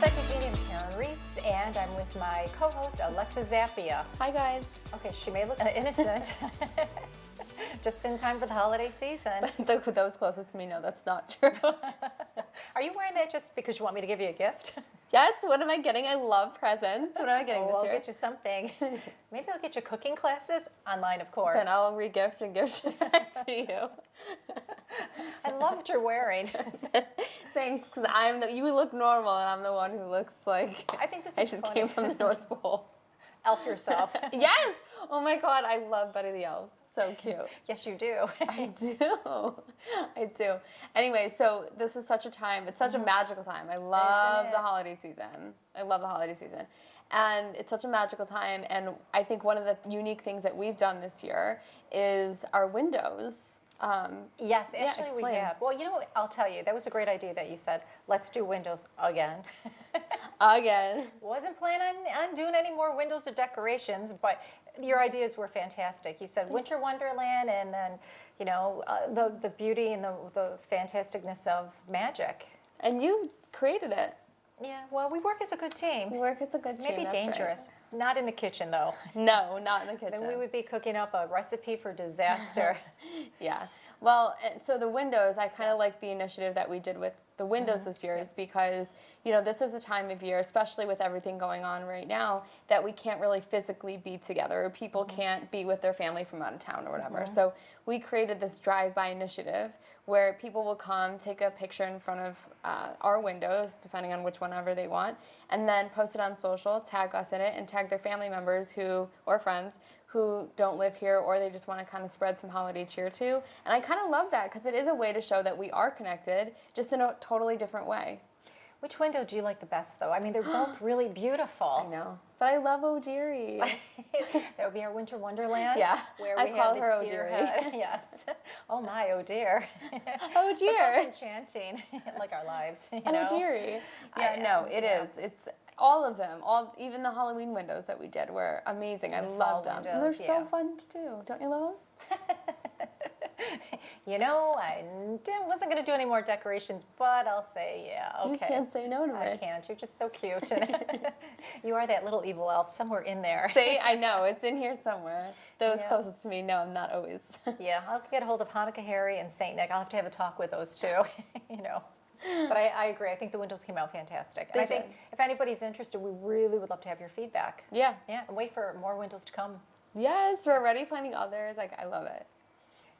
Psychic medium Karyn Reece, and I'm with my co-host Alexa Zappia. Hi guys. Okay, she may look innocent. Just in time for the holiday season. Those closest to me know that's not true. Are you wearing that just because you want me to give you a gift? Yes, what am I getting? I love presents. What am I getting this I'll year? get you something. Maybe I'll get you cooking classes online, of course. Then I'll re-gift and gift it back to you. I love what you're wearing. Thanks, because you look normal and I'm the one who looks like I think this I is just funny. came from the North Pole. Elf yourself. Yes! Oh my God, I love Buddy the Elf. So cute. Yes, you do. I do. I do. Anyway, so this is such a time. It's such a magical time. I love the holiday season. I love the holiday season. And it's such a magical time. And I think one of the unique things that we've done this year is our windows. Yes, actually we explain. have. Well, you know what, I'll tell you, that was a great idea that you said, let's do windows again. Again. Wasn't planning on doing any more windows or decorations, but your ideas were fantastic. You said Winter Wonderland, and then, you know, the beauty and the fantasticness of magic. And you created it. Yeah, well, we work as a good team. We work as a good team. Maybe that's dangerous. Right. Not in the kitchen, though. No, not in the kitchen. Then we would be cooking up a recipe for disaster. Yeah. Well, so the windows, I kind of like the initiative that we did with the windows this year, is because, you know, this is a time of year, especially with everything going on right now, that we can't really physically be together, or people can't be with their family from out of town or whatever. So we created this drive-by initiative where people will come, take a picture in front of our windows, depending on which one ever they want, and then post it on social, tag us in it, and tag their family members or friends who don't live here, or they just want to kind of spread some holiday cheer to. And I kind of love that, because it is a way to show that we are connected, just in a totally different way. Which window do you like the best, though? I mean, they're both really beautiful. I know. But I love O'Deary. That would be our Winter Wonderland. Yeah, where I we call have her the deer O'Deary. head. Yes. Oh my, oh dear. Oh dear. They're both enchanting, like our lives. You know? Oh dearie. Yeah, no, it is. It's all of them. Even the Halloween windows that we did were amazing. I love them. And they're so fun to do. Don't you love them? You know, I wasn't going to do any more decorations, but I'll say, yeah, okay. You can't say no to me. I can't. You're just so cute. And you are that little evil elf somewhere in there. See, I know. It's in here somewhere. Those closest to me know, not always. Yeah, I'll get a hold of Hanukkah Harry and Saint Nick. I'll have to have a talk with those two, you know. But I agree. I think the windows came out fantastic. And I think if anybody's interested, we really would love to have your feedback. Yeah. Yeah, and wait for more windows to come. Yes, we're already planning others. Like, I love it.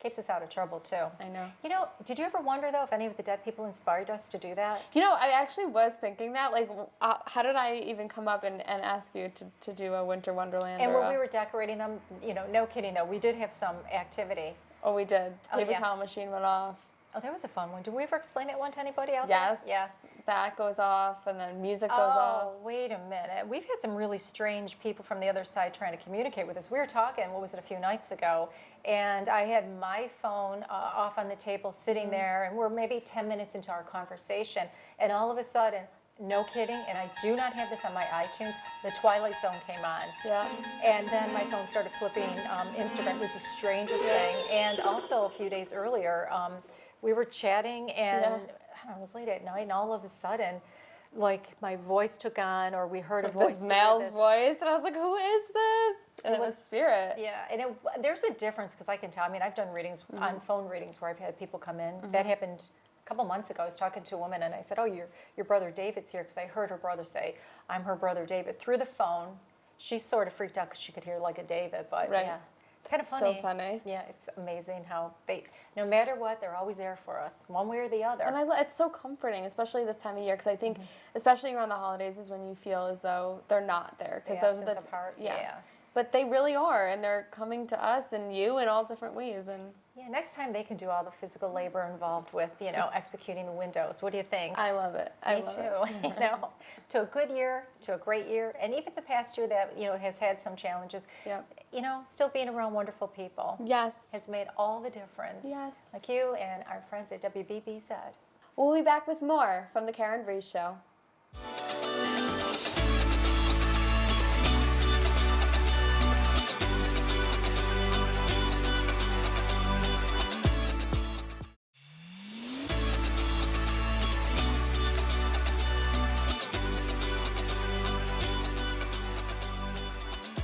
Keeps us out of trouble, too. I know. You know, did you ever wonder, though, if any of the dead people inspired us to do that? You know, I actually was thinking that. Like, how did I even come up and ask you to do a Winter Wonderland? And when we were decorating them, you know, no kidding, though, we did have some activity. Oh, we did. Paper towel machine went off. Oh, that was a fun one. Did we ever explain that one to anybody out there? Yes. Yeah. That goes off, and then music goes off. Oh, wait a minute. We've had some really strange people from the other side trying to communicate with us. We were talking, what was it, a few nights ago, and I had my phone off on the table sitting there, and we're maybe 10 minutes into our conversation, and all of a sudden, no kidding, and I do not have this on my iTunes, the Twilight Zone came on. Yeah. And then my phone started flipping Instagram. It was the strangest thing. And also a few days earlier, we were chatting, and I don't know, it was late at night, and all of a sudden, like, my voice took on, or we heard a voice. This male's voice, and I was like, who is this? And it was Spirit. Yeah, and there's a difference, because I can tell. I mean, I've done readings, on phone readings, where I've had people come in. That happened a couple months ago. I was talking to a woman, and I said, oh, your brother David's here, because I heard her brother say, I'm her brother David, through the phone. She sort of freaked out, because she could hear like a David, but yeah. It's kind of funny. So funny. Yeah, it's amazing how no matter what, they're always there for us, one way or the other. And it's so comforting, especially this time of year, because I think, especially around the holidays, is when you feel as though they're not there. The Because those absence are of heart. Yeah. But they really are, and they're coming to us and you in all different ways. And yeah, next time they can do all the physical labor involved with, you know, executing the windows. What do you think? I love it. Me too. You know, to a good year, to a great year, and even the past year that, you know, has had some challenges. Yep. You know, still being around wonderful people. Yes. Has made all the difference. Yes. Like you and our friends at WBBZ. We'll be back with more from the Karyn Reece Show.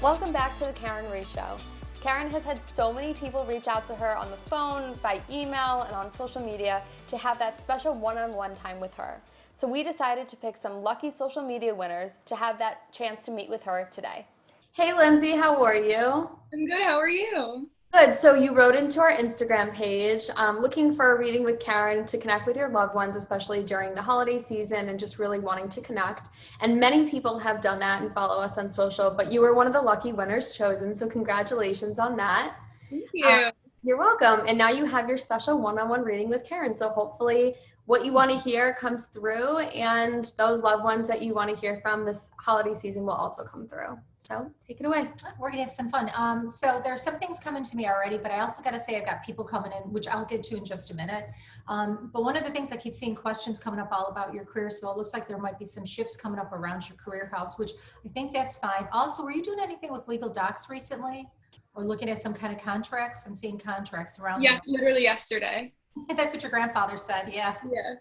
Welcome back to the Karyn Reece Show. Karyn has had so many people reach out to her on the phone, by email, and on social media to have that special one-on-one time with her. So we decided to pick some lucky social media winners to have that chance to meet with her today. Hey Lindsay, how are you? I'm good, how are you? Good. So you wrote into our Instagram page looking for a reading with Karyn to connect with your loved ones, especially during the holiday season and just really wanting to connect. And many people have done that and follow us on social, but you were one of the lucky winners chosen. So congratulations on that. Thank you. You're welcome. And now you have your special one-on-one reading with Karyn. So hopefully what you want to hear comes through, and those loved ones that you want to hear from this holiday season will also come through. So take it away. We're gonna have some fun. So there's some things coming to me already, but I also gotta say I've got people coming in, which I'll get to in just a minute. But one of the things I keep seeing questions coming up all about your career. So it looks like there might be some shifts coming up around your career house, which I think that's fine. Also, were you doing anything with legal docs recently? Or looking at some kind of contracts? I'm seeing contracts around. Yes, literally yesterday. That's what your grandfather said, yeah. Yeah.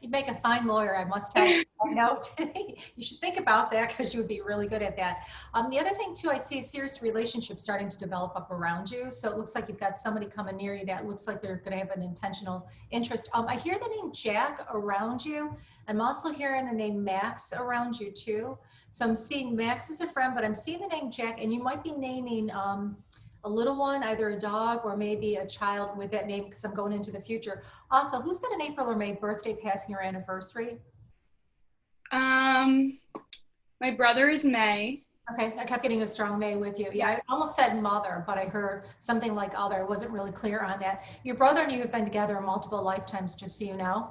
You'd make a fine lawyer, I must tell you. Note. You should think about that because you would be really good at that. The other thing too, I see a serious relationship starting to develop up around you. So it looks like you've got somebody coming near you that looks like they're going to have an intentional interest. I hear the name Jack around you. I'm also hearing the name Max around you too. So I'm seeing Max as a friend, but I'm seeing the name Jack, and you might be naming a little one, either a dog or maybe a child with that name, because I'm going into the future. Also, who's got an April or May birthday passing or anniversary? My brother is May. Okay, I kept getting a strong May with you. Yeah, I almost said mother, but I heard something like other. I wasn't really clear on that. Your brother and you have been together multiple lifetimes, just so you know.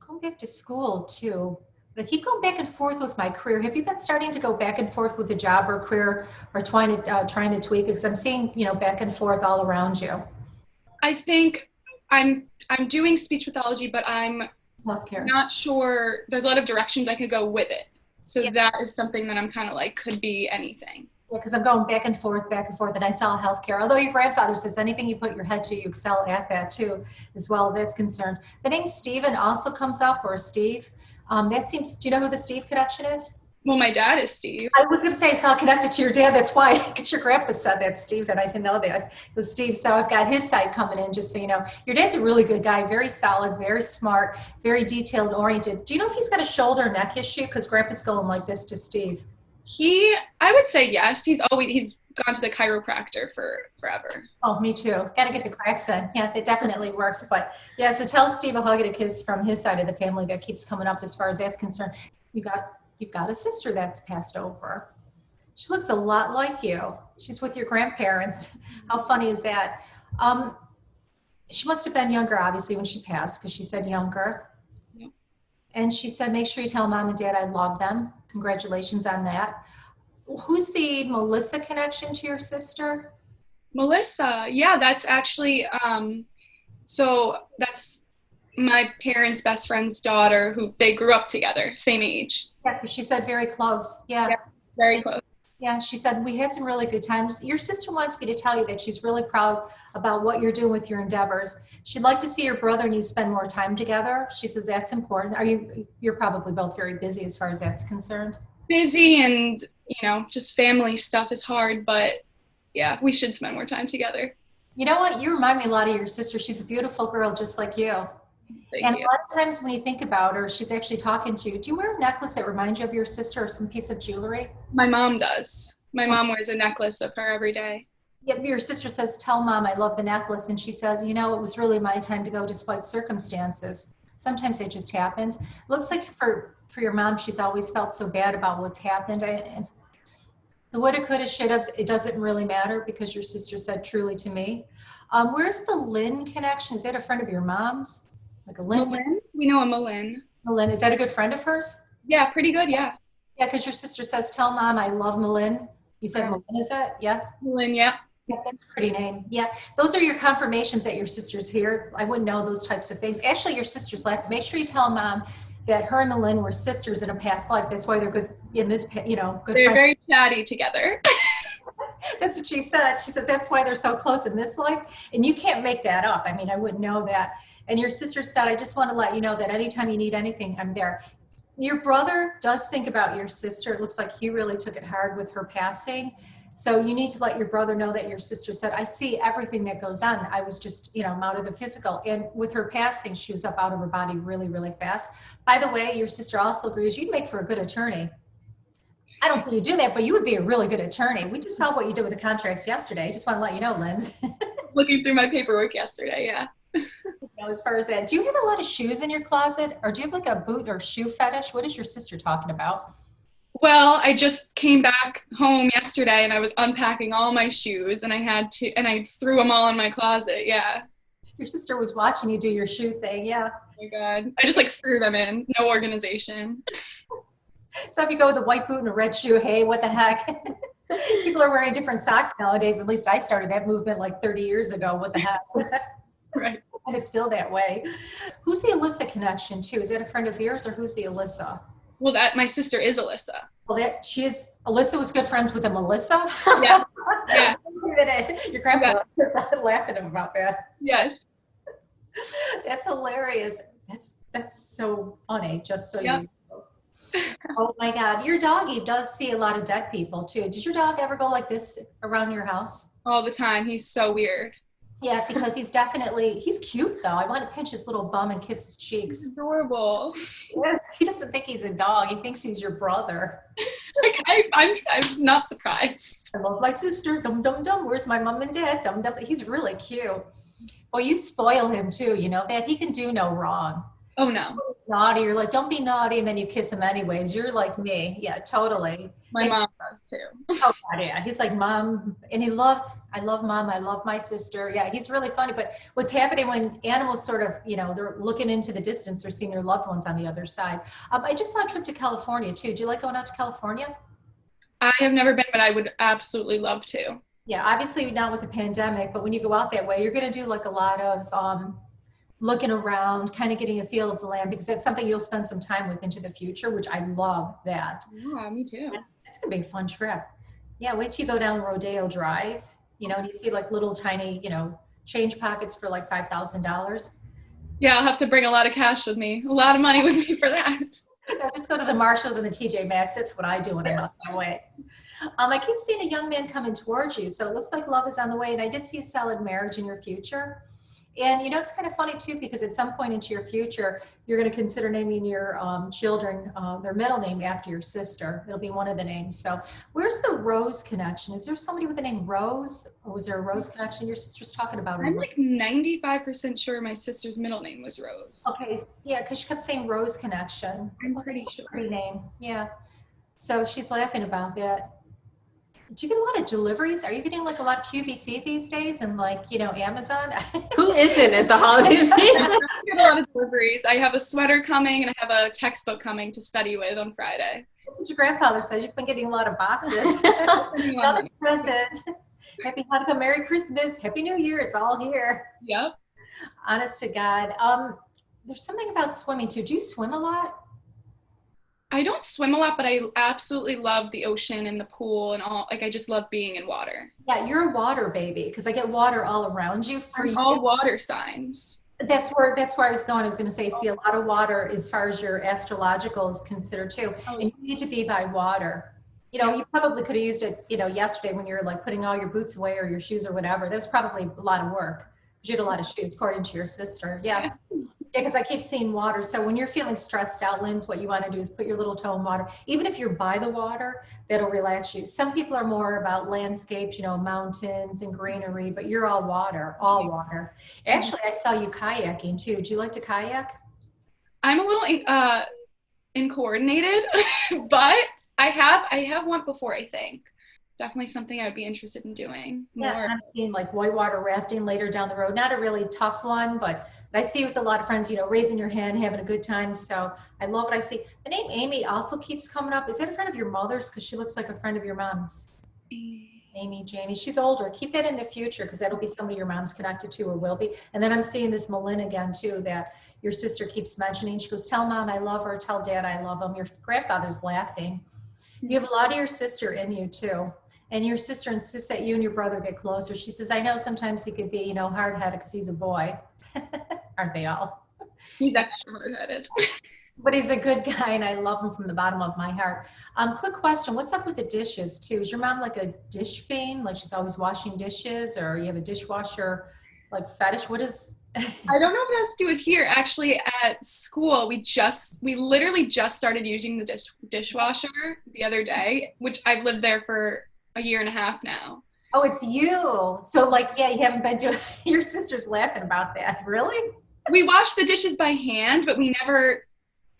Going back to school too. But I keep going back and forth with my career. Have you been starting to go back and forth with a job or career, or trying to tweak it? Because I'm seeing, back and forth all around you. I think I'm doing speech pathology, but I'm Healthcare. not sure. There's a lot of directions I could go with it. So that is something that I'm kind of like, could be anything. Yeah, because I'm going back and forth, and I saw healthcare. Although your grandfather says anything you put your head to, you excel at that too, as well as that's concerned. The name Steven also comes up, or Steve. That seems, do you know who the Steve connection is? Well, my dad is Steve. I was going to say I saw it connected to your dad. That's why, because your grandpa said that, Steve, and I didn't know that. It was Steve. So I've got his side coming in, just so you know. Your dad's a really good guy, very solid, very smart, very detailed oriented. Do you know if he's got a shoulder neck issue? Because grandpa's going like this to Steve. I would say yes. He's gone to the chiropractor for forever. Oh, me too. Got to get the cracks in. Yeah, it definitely works. But yeah, so tell Steve a hug and a kiss from his side of the family. That keeps coming up as far as that's concerned. You've got a sister that's passed over. She looks a lot like you. She's with your grandparents. How funny is that? She must have been younger, obviously, when she passed, because she said younger. Yep. And she said, make sure you tell mom and dad I love them. Congratulations on that. Who's the Melissa connection to your sister? Melissa, yeah, that's actually, so that's my parents' best friend's daughter, who they grew up together, same age. Yeah, she said very close. Yeah, very close. Yeah, she said, we had some really good times. Your sister wants me to tell you that she's really proud about what you're doing with your endeavors. She'd like to see your brother and you spend more time together. She says that's important. You're probably both very busy as far as that's concerned. Busy, and just family stuff is hard, but yeah, we should spend more time together. You know what? You remind me a lot of your sister. She's a beautiful girl, just like you. Thank and you. A lot of times when you think about her, she's actually talking to you. Do you wear a necklace that reminds you of your sister, or some piece of jewelry? My mom does. My mom wears a necklace of her every day. Yep, your sister says, tell mom I love the necklace. And she says, it was really my time to go despite circumstances. Sometimes it just happens. Looks like for your mom, she's always felt so bad about what's happened. And the woulda, coulda, shoulda, it doesn't really matter, because your sister said truly to me. Where's the Lynn connection? Is that a friend of your mom's? Like a Lynn? Malin? We know a Malin. Malin, is that a good friend of hers? Yeah, pretty good, yeah. Yeah, because your sister says, tell mom I love Malin. You said Malin, is that? Yeah? Malin, yeah. Yeah, that's a pretty name. Yeah, those are your confirmations that your sister's here. I wouldn't know those types of things. Actually, your sister's life. Make sure you tell mom that her and Malin were sisters in a past life. That's why they're good in this, good They're friends. very chatty together. That's what she said. She says that's why they're so close in this life. And you can't make that up. I mean, I wouldn't know that. And your sister said, I just want to let you know that anytime you need anything, I'm there. Your brother does think about your sister. It looks like he really took it hard with her passing. So you need to let your brother know that your sister said, I see everything that goes on. I was just, I'm out of the physical. And with her passing, she was up out of her body really, really fast. By the way, your sister also agrees you'd make for a good attorney. I don't see you do that, but you would be a really good attorney. We just saw what you did with the contracts yesterday. I just want to let you know, Linz. Looking through my paperwork yesterday, yeah. As far as that, do you have a lot of shoes in your closet, or do you have like a boot or shoe fetish? What is your sister talking about? Well, I just came back home yesterday and I was unpacking all my shoes and I threw them all in my closet. Yeah. Your sister was watching you do your shoe thing. Yeah. Oh my God. I just like threw them in. No organization. So if you go with a white boot and a red shoe, hey, what the heck? People are wearing different socks nowadays. At least I started that movement like 30 years ago. What the heck? Right. And it's still that way. Who's the Alyssa connection to? Is that a friend of yours, or who's the Alyssa? Well, my sister is Alyssa. Well, Alyssa was good friends with a Melissa? Yeah. Yeah. Your grandpa was laughing about that. Yes. That's hilarious. That's so funny, just so Yep. you know. Oh my God. Your doggy does see a lot of dead people too. Does your dog ever go like this around your house? All the time. He's so weird. Yeah, because he's cute though. I want to pinch his little bum and kiss his cheeks. He's adorable. Yes, he doesn't think he's a dog. He thinks he's your brother. Like, I'm not surprised. I love my sister. Dum dum dum. Where's my mom and dad? Dum dum. He's really cute. Well, you spoil him too. You know that he can do no wrong. Oh no. Naughty, you're like, don't be naughty, and then you kiss him anyways. You're like me. Yeah, totally. My mom does too. Oh God, yeah. He's like, Mom, and I love Mom, I love my sister. Yeah, he's really funny. But what's happening when animals sort of, they're looking into the distance, they're seeing their loved ones on the other side. I just saw a trip to California too. Do you like going out to California? I have never been, but I would absolutely love to. Yeah, obviously not with the pandemic, but when you go out that way, you're going to do like a lot of looking around, kind of getting a feel of the land, because that's something you'll spend some time with into the future, which I love that. Yeah, me too. It's going to be a fun trip. Yeah, wait till you go down Rodeo Drive, and you see like little tiny, change pockets for like $5,000. Yeah, I'll have to bring a lot of cash with me, a lot of money with me for that. Yeah, just go to the Marshalls and the TJ Maxx. That's what I do when I'm out that way. I keep seeing a young man coming towards you, so it looks like love is on the way. And I did see a solid marriage in your future. And it's kind of funny too, because at some point into your future, you're going to consider naming your children their middle name after your sister. It'll be one of the names. So where's the Rose connection? Is there somebody with the name Rose, or was there a Rose connection your sister's talking about? I'm like 95% sure my sister's middle name was Rose. Okay, yeah, because she kept saying Rose connection. I'm pretty sure. Pretty name, yeah. So she's laughing about that. Do you get a lot of deliveries? Are you getting like a lot of QVC these days and like, Amazon? Who isn't at the holiday season? I get a lot of deliveries. I have a sweater coming and I have a textbook coming to study with on Friday. That's what your grandfather says. You've been getting a lot of boxes. Another present. Happy Hanukkah, Merry Christmas, Happy New Year. It's all here. Yep. Honest to God. There's something about swimming too. Do you swim a lot? I don't swim a lot, but I absolutely love the ocean and the pool and all. Like, I just love being in water. Yeah, you're a water baby, because I get water all around you. All water signs. That's where I was going. I was going to say, see, a lot of water as far as your astrological is considered too. And you need to be by water. You probably could have used it, yesterday when you were like putting all your boots away or your shoes or whatever. That was probably a lot of work. You had a lot of shoes, according to your sister. Yeah, because I keep seeing water. So when you're feeling stressed out, Linz, what you want to do is put your little toe in water. Even if you're by the water, that'll relax you. Some people are more about landscapes, mountains and greenery, but you're all water, all water. Actually, I saw you kayaking too. Do you like to kayak? I'm a little uncoordinated, but I have went before, I think. Definitely something I would be interested in doing more. Yeah, I'm seeing like whitewater rafting later down the road. Not a really tough one, but I see with a lot of friends, raising your hand, having a good time. So I love what I see. The name Amy also keeps coming up. Is that a friend of your mother's? Because she looks like a friend of your mom's. Amy, Jamie. She's older. Keep that in the future, because that'll be somebody your mom's connected to or will be. And then I'm seeing this Malin again too, that your sister keeps mentioning. She goes, tell Mom I love her. Tell Dad I love him. Your grandfather's laughing. You have a lot of your sister in you too. And your sister insists that you and your brother get closer. She says, I know sometimes he could be, hard-headed because he's a boy. Aren't they all? He's extra hard-headed. But he's a good guy, and I love him from the bottom of my heart. Quick question: what's up with the dishes too? Is your mom like a dish fiend? Like she's always washing dishes, or you have a dishwasher like fetish? What is? I don't know if it has to do with here. Actually, at school, we literally just started using the dishwasher the other day, which I've lived there for a year and a half now. Oh, it's you. So like, yeah, you haven't been doing. Your sister's laughing about that. Really? We wash the dishes by hand, but we never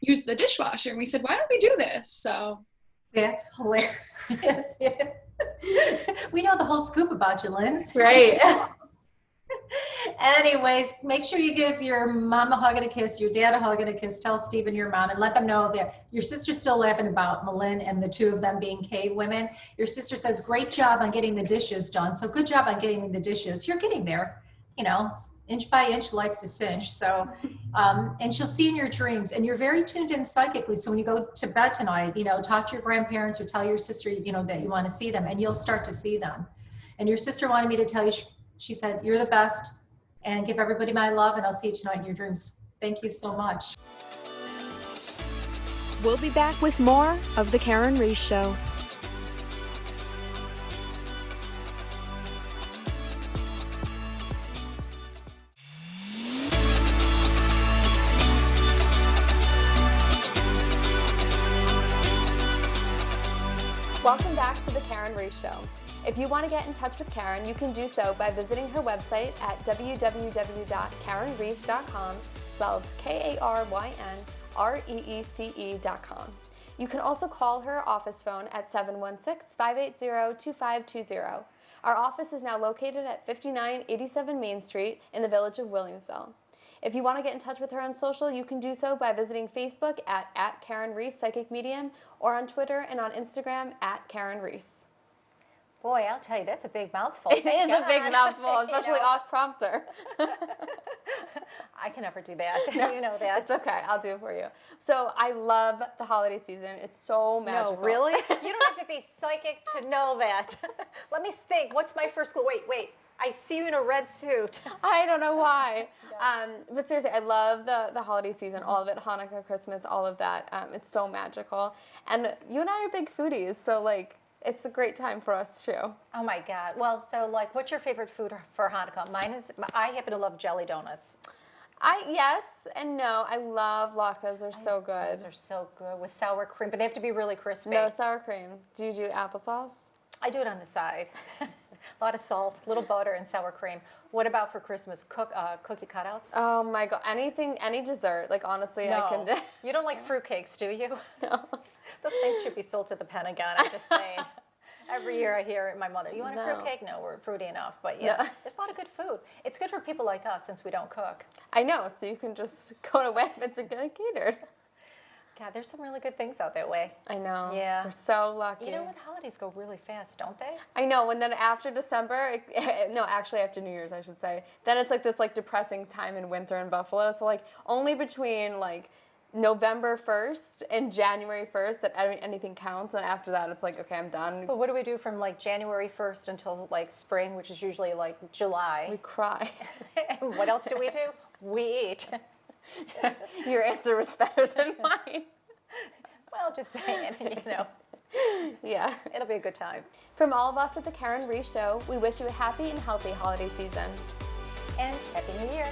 use the dishwasher. And we said, why don't we do this? So That's hilarious. We know the whole scoop about you, Linz. Right. Anyways, make sure you give your mom a hug and a kiss, your dad a hug and a kiss. Tell Steve and your mom, and let them know that your sister's still laughing about Malin and the two of them being cave women. Your sister says, great job on getting the dishes done. So good job on getting the dishes. You're getting there, you know, inch by inch likes a cinch. So, and she'll see in your dreams, and you're very tuned in psychically. So when you go to bed tonight, you know, talk to your grandparents or tell your sister, you know, that you want to see them, and you'll start to see them. And your sister wanted me to tell you, she said, you're the best, and give everybody my love, and I'll see you tonight in your dreams. Thank you so much. We'll be back with more of The Karyn Reece Show. Welcome back to the Karyn Reece Show. If you want to get in touch with Karyn, you can do so by visiting her website at www.karynreece.com, spelled KarynReece.com. You can also call her office phone at 716-580-2520. Our office is now located at 5987 Main Street in the village of Williamsville. If you want to get in touch with her on social, you can do so by visiting Facebook at Karyn Reece Psychic Medium, or on Twitter and on Instagram at Karyn Reece. Boy, I'll tell you, that's a big mouthful. It Thank is a big God. mouthful, You especially know, off prompter. I can never do that. No, You know that. It's okay. I'll do it for you. So I love the holiday season. It's so magical. No, really? You don't have to be psychic to know that. Let me think. What's my first clue? Wait. I see you in a red suit. I don't know why. But seriously, I love the holiday season, all of it, Hanukkah, Christmas, all of that. It's so magical. And you and I are big foodies, so like, it's a great time for us too. Oh my God. Well, so like, what's your favorite food for Hanukkah? I happen to love jelly donuts. Yes and no. I love latkes. They're so good. Those are so good with sour cream, but they have to be really crispy. No sour cream. Do you do applesauce? I do it on the side. A lot of salt, a little butter, and sour cream. What about for Christmas? Cookie cutouts? Oh my God. Anything, any dessert. Like honestly, No. I can. You don't like fruitcakes, do you? No. Those things should be sold to the Pentagon, I'm just saying. Every year I hear my mother, you want a No. fruitcake? No, we're fruity enough. But yeah, No. there's a lot of good food. It's good for people like us since we don't cook. I know. So you can just go to Wegmans and get it catered. God, there's some really good things out that way. I know. Yeah. We're so lucky. You know, the holidays go really fast, don't they? I know. And then after December, no, actually after New Year's, I should say, then it's like this like depressing time in winter in Buffalo. So like only between like November 1st and January 1st that anything counts. And after that, it's like, okay, I'm done. But what do we do from like January 1st until like spring, which is usually like July? We cry. And what else do? We eat. Your answer was better than mine. Well, just saying, you know, Yeah. it'll be a good time. From all of us at the Karyn Reece Show, we wish you a happy and healthy holiday season. And Happy New Year.